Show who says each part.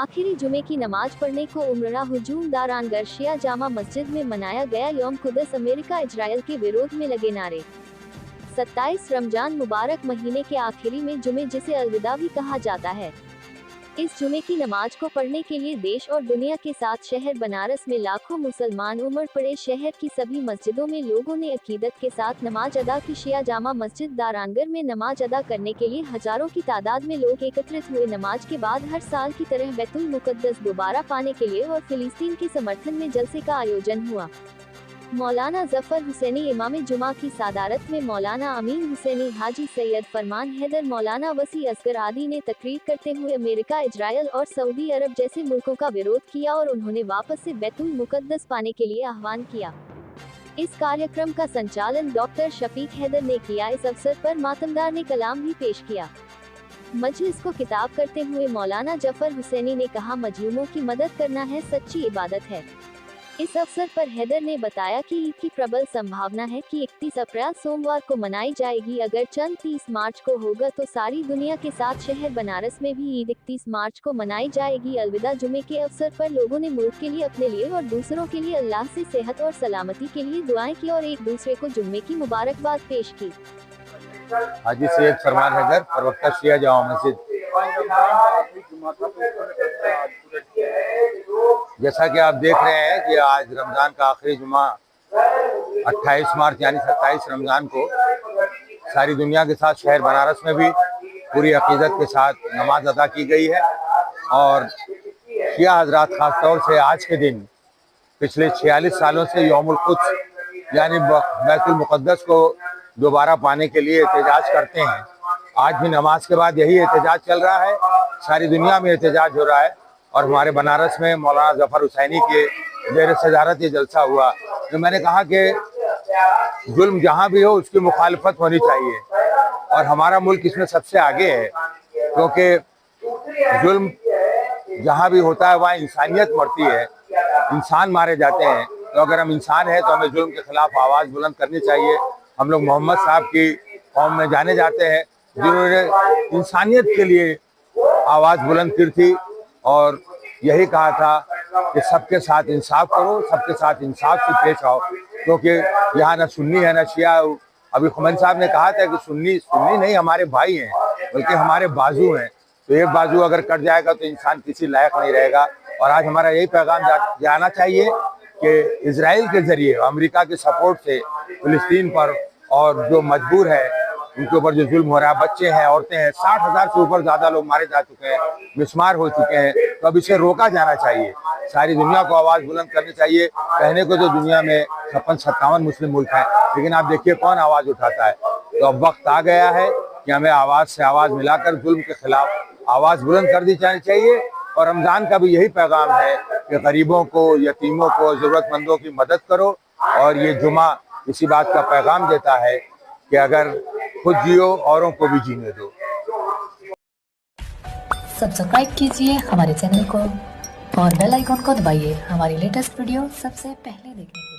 Speaker 1: आखिरी जुमे की नमाज पढ़ने को उमरा हुजूम दारानगर शिया जामा मस्जिद में मनाया गया यौम कुदस। अमेरिका इजराइल के विरोध में लगे नारे। 27 रमजान मुबारक महीने के आखिरी में जुमे, जिसे अलविदा भी कहा जाता है, इस जुमे की नमाज को पढ़ने के लिए देश और दुनिया के साथ शहर बनारस में लाखों मुसलमान उमड़ पड़े। शहर की सभी मस्जिदों में लोगों ने अकीदत के साथ नमाज अदा की। शिया जामा मस्जिद दारानगर में नमाज अदा करने के लिए हजारों की तादाद में लोग एकत्रित हुए। नमाज के बाद हर साल की तरह बैतुल मुकद्दस दोबारा पाने के लिए और फिलिस्तीन के समर्थन में जलसे का आयोजन हुआ। मौलाना जफर हुसैनी इमाम जुमा की सदारत में मौलाना अमीन हुसैनी, हाजी सैयद फरमान हैदर, मौलाना वसी असगर आदि ने तकरीर करते हुए अमेरिका, इजराइल और सऊदी अरब जैसे मुल्कों का विरोध किया और उन्होंने वापस से बैतुल मुकद्दस पाने के लिए आह्वान किया। इस कार्यक्रम का संचालन डॉक्टर शफीक हैदर ने किया। इस अवसर पर मातमदार ने कलाम भी पेश किया। मजलिस को खिताब करते हुए मौलाना जफर हुसैनी ने कहा, मजलूमों की मदद करना है सच्ची इबादत है। इस अवसर पर हैदर ने बताया कि ईद की प्रबल संभावना है कि 31 अप्रैल सोमवार को मनाई जाएगी। अगर चंद 30 मार्च को होगा तो सारी दुनिया के साथ शहर बनारस में भी ईद 31 मार्च को मनाई जाएगी। अलविदा जुमे के अवसर पर लोगों ने मुल्क के लिए, अपने लिए और दूसरों के लिए अल्लाह से सेहत और सलामती के लिए दुआएं की और एक दूसरे को जुम्मे की मुबारकबाद पेश की।
Speaker 2: हाजी सैयद फरमान हैदर, प्रवक्ता शिया जामा मस्जिद। जैसा कि आप देख रहे हैं कि आज रमज़ान का आखिरी जुमा 28 मार्च यानी 27 रमज़ान को सारी दुनिया के साथ शहर बनारस में भी पूरी अकीदत के साथ नमाज अदा की गई है। और शिया हजरात ख़ास तौर से आज के दिन पिछले 46 सालों से यौमुल कुद्स यानी बैतुल मुक़द्दस को दोबारा पाने के लिए एहतजाज करते हैं। आज भी नमाज के बाद यही एहतजाज चल रहा है, सारी दुनिया में एहतजाज हो रहा है। और हमारे बनारस में मौलाना जफर हुसैनी के ज़ेर सदारत ये जलसा हुआ। तो मैंने कहा कि जुल्म जहाँ भी हो उसकी मुखालफत होनी चाहिए और हमारा मुल्क इसमें सबसे आगे है, क्योंकि जुल्म जहाँ भी होता है वहाँ इंसानियत मरती है, इंसान मारे जाते हैं। तो अगर हम इंसान हैं तो हमें जुल्म के खिलाफ आवाज़ बुलंद करनी चाहिए। हम लोग मोहम्मद साहब की कौम में जाने जाते हैं जिन्होंने इंसानियत के लिए आवाज़ बुलंद की थी और यही कहा था कि सबके साथ इंसाफ करो, सबके साथ इंसाफ से पेश आओ, क्योंकि यहाँ ना सुन्नी है ना शिया। अभी खुमैनी साहब ने कहा था कि सुन्नी नहीं हमारे भाई हैं, बल्कि हमारे बाजू हैं। तो एक बाजू अगर कट जाएगा तो इंसान किसी लायक नहीं रहेगा। और आज हमारा यही पैगाम जाना चाहिए कि इजराइल के ज़रिए अमेरिका के सपोर्ट से फिलिस्तीन पर और जो मजबूर है उनके ऊपर जो जुल्म हो रहा है, बच्चे हैं, औरतें हैं, 60,000 से ऊपर ज़्यादा लोग मारे जा चुके हैं, मिसमार हो चुके हैं। तो अब इसे रोका जाना चाहिए, सारी दुनिया को आवाज़ बुलंद करनी चाहिए। कहने को तो दुनिया में 56-57 मुस्लिम मुल्क हैं, लेकिन आप देखिए कौन आवाज़ उठाता है। तो अब वक्त आ गया है कि हमें आवाज़ से आवाज़ मिलाकर जुल्म के खिलाफ आवाज़ बुलंद कर दी जानी चाहिए। और रमज़ान का भी यही पैगाम है कि गरीबों को, यतीमों को, ज़रूरतमंदों की मदद करो। और ये जुमा इसी बात का पैगाम देता है कि अगर खुद जियो औरों को भी जीने दो।
Speaker 3: सब्सक्राइब कीजिए हमारे चैनल को और बेल आइकॉन को दबाइए हमारी लेटेस्ट वीडियो सबसे पहले देखने के लिए।